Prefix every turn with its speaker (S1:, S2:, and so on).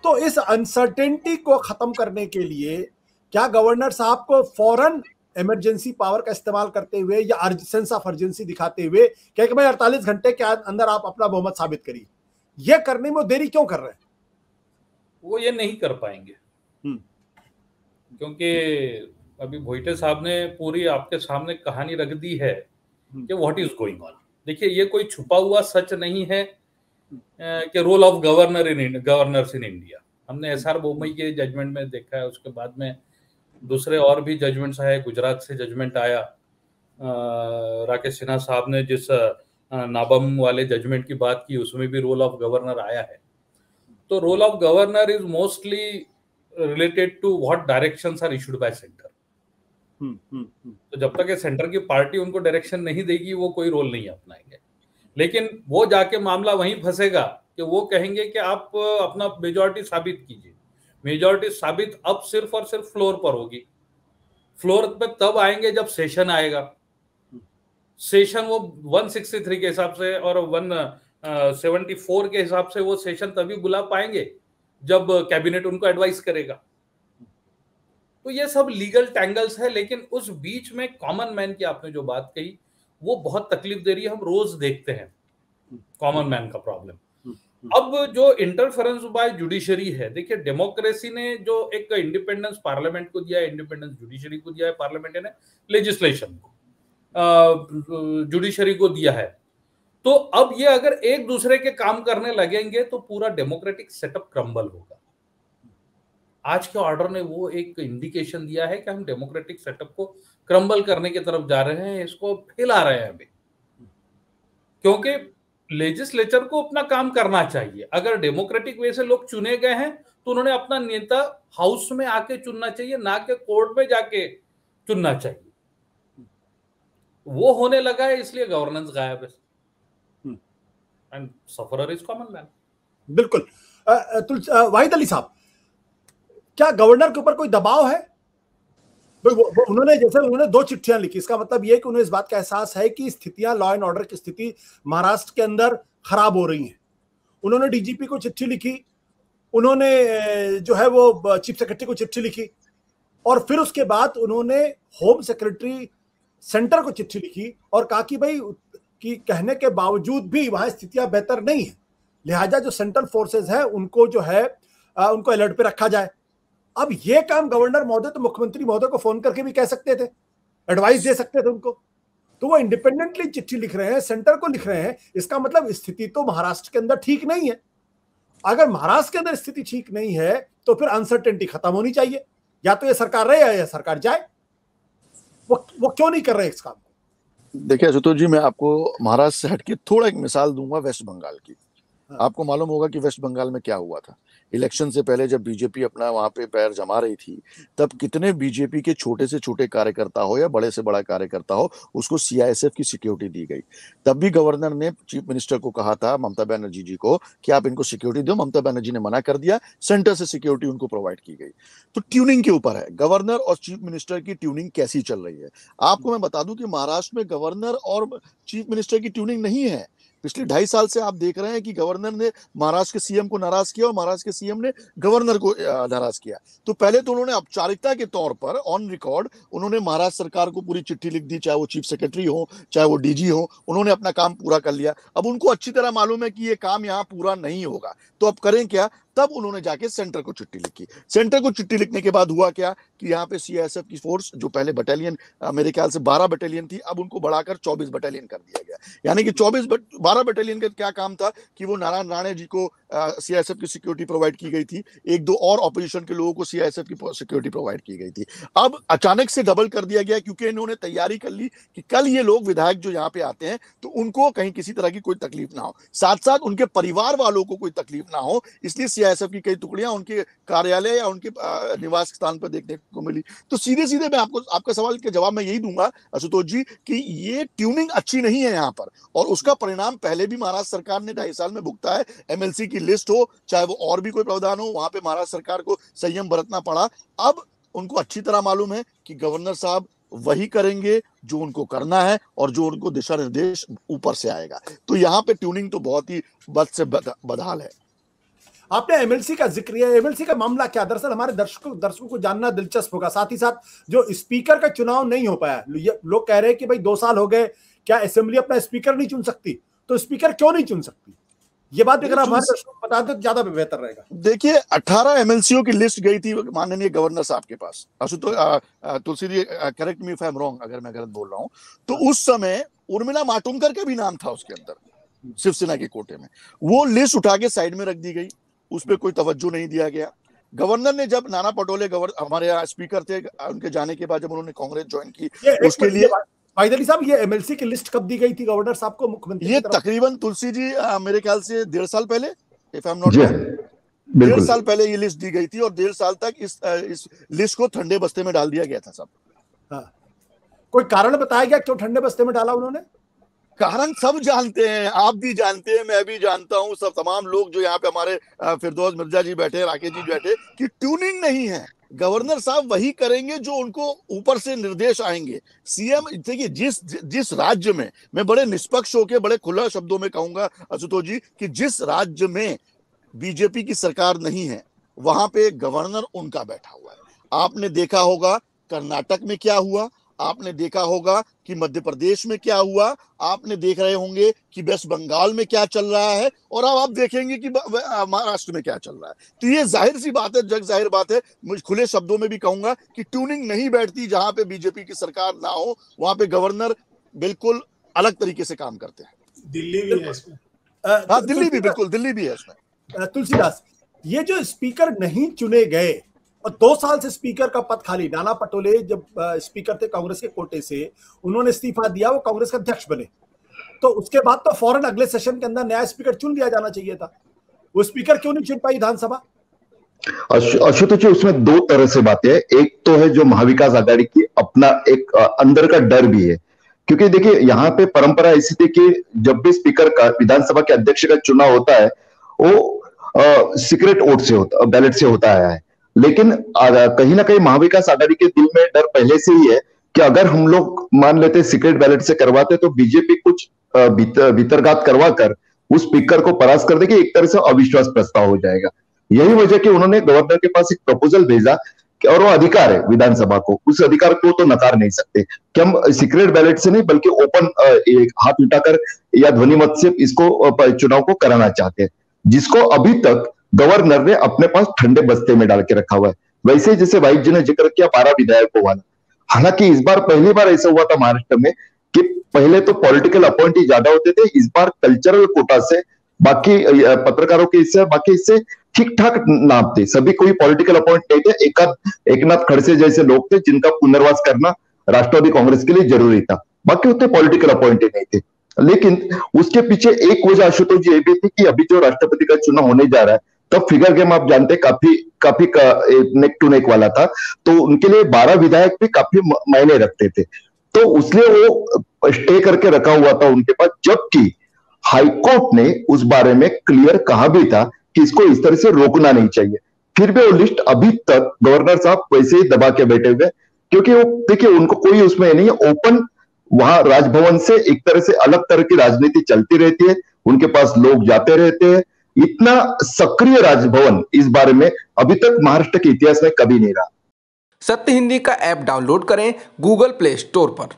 S1: तो इस अनसर्टेनिटी को खत्म करने के लिए क्या गवर्नर साहब को फौरन इमरजेंसी पावर का इस्तेमाल करते हुए या सेंस ऑफ अर्जेंसी दिखाते हुए क्या कि भाई 48 घंटे के अंदर आप अपना बहुमत साबित करिए, यह करने में देरी क्यों कर रहे हैं?
S2: वो ये नहीं कर पाएंगे क्योंकि अभी भोईटे साहब ने पूरी आपके सामने कहानी रख दी है कि व्हाट इज गोइंग ऑन। देखिए, ये कोई छुपा हुआ सच नहीं है कि role of governors in India. हमने एसआर बोमई के जजमेंट में देखा है, उसके बाद में दूसरे और भी जजमेंट्स आए, गुजरात से जजमेंट आया, राकेश सिन्हा साहब ने जिस नाबम वाले जजमेंट की बात की उसमें भी रोल ऑफ गवर्नर आया है। तो role of governor is mostly related to what directions are issued by centre. तो जब तक ये सेंटर की पार्टी उनको डायरेक्शन नहीं देगी वो कोई रोल नहीं अपनाएंगे। लेकिन वो जाके मामला वहीं फंसेगा कि वो कहेंगे कि आप अपना मेजॉरिटी साबित कीजिए। मेजॉरिटी साबित अब सिर्फ और सिर्फ फ्लोर पर होगी। फ्लोर पे तब आएंगे जब सेशन आएगा। सेशन वो 163 के हिसाब से और 174 के हिसाब से वो सेशन तभी बुला पाएंगे जब कैबिनेट उनको एडवाइस करेगा। तो ये सब लीगल टैंगल्स है, लेकिन उस बीच में कॉमन मैन की आपने जो बात कही वो बहुत तकलीफ दे रही है। हम रोज देखते हैं कॉमन मैन का प्रॉब्लम। अब जो इंटरफेरेंस बाय जुडिशरी है, देखिए डेमोक्रेसी ने जो एक इंडिपेंडेंस पार्लियामेंट को दिया है, इंडिपेंडेंस जुडिशरी को दिया है, पार्लियामेंट ने लेजिस्लेशन को जुडिशरी को दिया है। तो अब ये अगर एक दूसरे के काम करने लगेंगे तो पूरा डेमोक्रेटिक सेटअप क्रम्बल होगा। आज के ऑर्डर ने वो एक इंडिकेशन दिया है कि हम डेमोक्रेटिक सेटअप को क्रम्बल करने की तरफ जा रहे हैं, इसको फैला रहे हैं अभी। क्योंकि लेजिस्लेचर को अपना काम करना चाहिए। अगर डेमोक्रेटिक वे से लोग चुने गए हैं तो उन्होंने अपना नेता हाउस में आके चुनना चाहिए, ना कि कोर्ट में जाके चुनना चाहिए। वो होने लगा है, इसलिए गवर्नेंस गायब है and sufferer is common man.
S1: बिल्कुल। वाहिद अली साहब, क्या गवर्नर के ऊपर कोई दबाव है? उन्होंने 2 चिट्ठियां लिखी, इसका मतलब यह कि उन्हें इस बात का एहसास है कि स्थितियां, लॉ एंड ऑर्डर की स्थिति महाराष्ट्र के अंदर खराब हो रही हैं। उन्होंने डीजीपी को चिट्ठी लिखी, उन्होंने जो है वो चीफ सेक्रेटरी को चिट्ठी लिखी, और फिर उसके बाद उन्होंने होम सेक्रेटरी सेंटर को चिट्ठी लिखी और कहा कि भाई कि कहने के बावजूद भी वहां स्थितियां बेहतर नहीं है, लिहाजा जो सेंट्रल फोर्सेस है उनको जो है उनको अलर्ट पे रखा जाए। अब ये काम गवर्नर महोदय तो मुख्यमंत्री महोदय को फोन करके भी कह सकते थे, एडवाइस दे सकते थे उनको। तो वो इंडिपेंडेंटली चिट्ठी लिख रहे हैं, सेंटर को लिख रहे हैं, इसका मतलब स्थिति तो महाराष्ट्र के अंदर ठीक नहीं है। अगर महाराष्ट्र के अंदर स्थिति ठीक नहीं है तो फिर अनसर्टेनिटी खत्म होनी चाहिए, या तो ये सरकार रहे या सरकार जाए। वो क्यों नहीं कर रहे इस काम को?
S3: देखिए आशुतोष जी, मैं आपको महाराष्ट्र से हटके थोड़ा एक मिसाल दूंगा वेस्ट बंगाल की। आपको मालूम होगा कि वेस्ट बंगाल में क्या हुआ था। इलेक्शन से पहले जब बीजेपी अपना वहां पे पैर जमा रही थी, तब कितने बीजेपी के छोटे से छोटे कार्यकर्ता हो या बड़े से बड़ा कार्यकर्ता हो, उसको सीआईएसएफ की सिक्योरिटी दी गई। तब भी गवर्नर ने चीफ मिनिस्टर को कहा था, ममता बनर्जी जी को, कि आप इनको सिक्योरिटी दो। ममता बनर्जी ने मना कर दिया, सेंटर से सिक्योरिटी उनको प्रोवाइड की गई। तो ट्यूनिंग के ऊपर है, गवर्नर और चीफ मिनिस्टर की ट्यूनिंग कैसी चल रही है। आपको मैं बता दूं कि महाराष्ट्र में गवर्नर और चीफ मिनिस्टर की ट्यूनिंग नहीं है। पिछले 2.5 साल से आप देख रहे हैं कि गवर्नर ने महाराष्ट्र के सीएम को नाराज किया और महाराष्ट्र के सीएम ने गवर्नर को नाराज किया। तो पहले तो उन्होंने औपचारिकता के तौर पर ऑन रिकॉर्ड उन्होंने महाराष्ट्र सरकार को पूरी चिट्ठी लिख दी, चाहे वो चीफ सेक्रेटरी हो चाहे वो डीजी हो, उन्होंने अपना काम पूरा कर लिया। अब उनको अच्छी तरह मालूम है कि ये काम यहाँ पूरा नहीं होगा, तो अब करें क्या? तब उन्होंने जाके सेंटर को चिट्ठी लिखी। सेंटर को चिट्ठी लिखने के बाद हुआ क्या कि यहाँ पे सीआईएसएफ की फोर्स, जो पहले बटालियन मेरे ख्याल से 12 बटालियन थी, अब उनको बढ़ाकर 24 बटालियन कर दिया गया। यानी कि 12 बटालियन का क्या काम था कि वो नारायण राणे जी को सीआईएसएफ की सिक्योरिटी प्रोवाइड की गई थी, 1-2 और ऑपोजिशन के लोगों को सीआईएसएफ की सिक्योरिटी प्रोवाइड की गई थी। अब अचानक से डबल कर दिया गया क्योंकि इन्होंने तैयारी कर ली कि कल ये लोग विधायक जो यहाँ पे आते हैं तो उनको कहीं किसी तरह की कोई तकलीफ ना हो, साथ साथ उनके परिवार वालों को कोई तकलीफ ना हो, इसलिए सीआईएसएफ की कई टुकड़ियां उनके कार्यालय या उनके निवास स्थान पर देखने को मिली। तो सीधे सीधे मैं आपका सवाल के जवाब में यही दूंगा आशुतोष जी कि ये ट्यूनिंग अच्छी नहीं है यहाँ पर, और उसका परिणाम पहले भी महाराष्ट्र सरकार ने 2.5 साल में भुगता है। एमएलसी की लिस्ट हो चाहे वो और भी कोई प्रावधान हो, वहां पे महाराष्ट्र सरकार को संयम बरतना पड़ा। अब उनको अच्छी तरह मालूम है कि गवर्नर साहब वही करेंगे जो उनको करना है और जो उनको दिशा निर्देश ऊपर से आएगा। तो यहाँ पे ट्यूनिंग तो बहुत ही बद से बदहाल है।
S1: आपने एमएलसी का जिक्र किया, एमएलसी का मामला क्या? दरअसल हमारे दर्शकों को जानना दिलचस्प होगा। साथ ही साथ जो स्पीकर का चुनाव नहीं हो पाया, लोग कह रहे हैं कि भाई 2 साल हो गए, क्या असेंबली अपना स्पीकर नहीं चुन सकती? तो स्पीकर क्यों नहीं चुन सकती? ये बात अगर हमारे दर्शकों को बता दे तो ज्यादा बेहतर रहेगा।
S3: देखिए 18 एमएलसीओ की लिस्ट गई थी माननीय गवर्नर साहब के पास। Tulsi ji correct me if I am wrong अगर मैं गलत बोल रहा हूं, तो उस समय उर्मिला मातोंडकर का भी नाम था उसके अंदर, शिवसेना के कोटे में। वो लिस्ट उठा के साइड में रख दी गई, उस पर कोई तवज्जो नहीं दिया गया। गवर्नर ने जब नाना पटोले हमारे यहाँ स्पीकर थे, उनके जाने के बाद जब उन्होंने कांग्रेस ज्वाइन की, उसके लिए
S1: वाहिद अली साहब, ये एमएलसी की लिस्ट कब दी गई थी गवर्नर साहब को, मुख्यमंत्री?
S3: ये तकरीबन तुलसी जी मेरे ख्याल से 1.5 साल पहले, if I am not wrong, 1.5 साल पहले ये लिस्ट दी गई थी और 1.5 साल तक इस लिस्ट को ठंडे बस्ते में डाल दिया गया था सब।
S1: हाँ। कोई कारण बताया गया क्यों ठंडे बस्ते में डाला उन्होंने?
S3: कारण सब जानते हैं, आप भी जानते हैं, मैं भी जानता हूं, सब तमाम लोग जो यहाँ पे हमारे फिरदौस मिर्जा जी बैठे, राकेश जी बैठे, कि ट्यूनिंग नहीं है। गवर्नर साहब वही करेंगे जो उनको ऊपर से निर्देश आएंगे। सीएम देखिए, जिस राज्य में, मैं बड़े निष्पक्ष होकर बड़े खुला शब्दों में कहूंगा आशुतोष जी, कि जिस राज्य में बीजेपी की सरकार नहीं है वहां पे गवर्नर उनका बैठा हुआ है। आपने देखा होगा कर्नाटक में क्या हुआ, आपने देखा होगा कि मध्य प्रदेश में क्या हुआ, आपने देख रहे होंगे कि वेस्ट बंगाल में क्या चल रहा है, और अब आप देखेंगे कि महाराष्ट्र में क्या चल रहा है। तो ये जाहिर सी बात है, जग जाहिर बात है, मुझे खुले शब्दों में भी कहूंगा कि ट्यूनिंग नहीं बैठती। जहां पे बीजेपी की सरकार ना हो वहां पे गवर्नर बिल्कुल अलग तरीके से काम करते हैं।
S1: दिल्ली भी है इसमें।
S3: हाँ, दिल्ली भी, बिल्कुल दिल्ली भी है इसमें।
S1: तुलसीदास, ये जो स्पीकर नहीं चुने गए और 2 साल से स्पीकर का पद खाली, नाना पटोले जब स्पीकर थे कांग्रेस के कोटे से, उन्होंने इस्तीफा दिया, वो कांग्रेस के अध्यक्ष बने, तो उसके बाद तो फौरन अगले सेशन के अंदर नया स्पीकर चुन लिया जाना चाहिए था। वो स्पीकर क्यों नहीं चुन पाई विधानसभा?
S4: आशुतोष जी, उसमें 2 तरह से बातें हैं। एक तो है जो महाविकास आघाड़ी की अपना एक अंदर का डर भी है, क्योंकि देखिए यहाँ पे परंपरा ऐसी थी कि जब भी स्पीकर का, विधानसभा के अध्यक्ष का चुनाव होता है वो सीक्रेट वोट से होता, बैलेट से होता आया है। लेकिन कहीं ना कहीं महाविकास आघाड़ी के दिल में डर पहले से ही है कि अगर हम लोग मान लेते सीक्रेट बैलेट से करवाते तो बीजेपी कुछ भीतरघात करवाकर उस स्पीकर को परास्त कर देगी, एक तरह से अविश्वास प्रस्ताव हो जाएगा। यही वजह कि उन्होंने गवर्नर के पास एक प्रपोजल भेजा, और वो अधिकार है विधानसभा को, उस अधिकार को तो नकार नहीं सकते कि हम सीक्रेट बैलेट से नहीं बल्कि ओपन हाथ उठाकर या ध्वनि मत से इसको चुनाव को कराना चाहते हैं, जिसको अभी तक गवर्नर ने अपने पास ठंडे बस्ते में डाल के रखा हुआ है। वैसे जैसे वाइस जी ने जिक्र किया 12 विधायकों वाला, हालांकि इस बार पहली बार ऐसा हुआ था महाराष्ट्र में कि पहले तो पॉलिटिकल अपॉइंटी ज्यादा होते थे, इस बार कल्चरल कोटा से, बाकी पत्रकारों के हिस्से, बाकी इससे ठीक ठाक नाम थे, सभी कोई पॉलिटिकल अपॉइंट नहीं थे। एकनाथ खड़से जैसे लोग थे जिनका पुनर्वास करना राष्ट्रवादी कांग्रेस के लिए जरूरी था, बाकी उतने पॉलिटिकल अपॉइंटी नहीं थे। लेकिन उसके पीछे एक वजह आशुतोष जी ये भी थी कि अभी जो राष्ट्रपति का चुनाव होने जा रहा है, तब फिगर गेम आप जानते हैं काफी नेक टू नेक वाला था, तो उनके लिए 12 विधायक भी काफी मायने रखते थे, तो उसलिए वो स्टे करके रखा हुआ था उनके पास। जबकि हाईकोर्ट ने उस बारे में क्लियर कहा भी था कि इसको इस तरह से रोकना नहीं चाहिए, फिर भी वो लिस्ट अभी तक गवर्नर साहब वैसे ही दबा के बैठे हुए, क्योंकि वो देखिए उनको कोई उसमें नहीं है, ओपन वहां राजभवन से एक तरह से अलग तरह की राजनीति चलती रहती है, उनके पास लोग जाते रहते हैं। इतना सक्रिय राजभवन इस बारे में अभी तक महाराष्ट्र के इतिहास में कभी नहीं रहा।
S5: सत्य हिंदी का ऐप डाउनलोड करें गूगल प्ले स्टोर पर।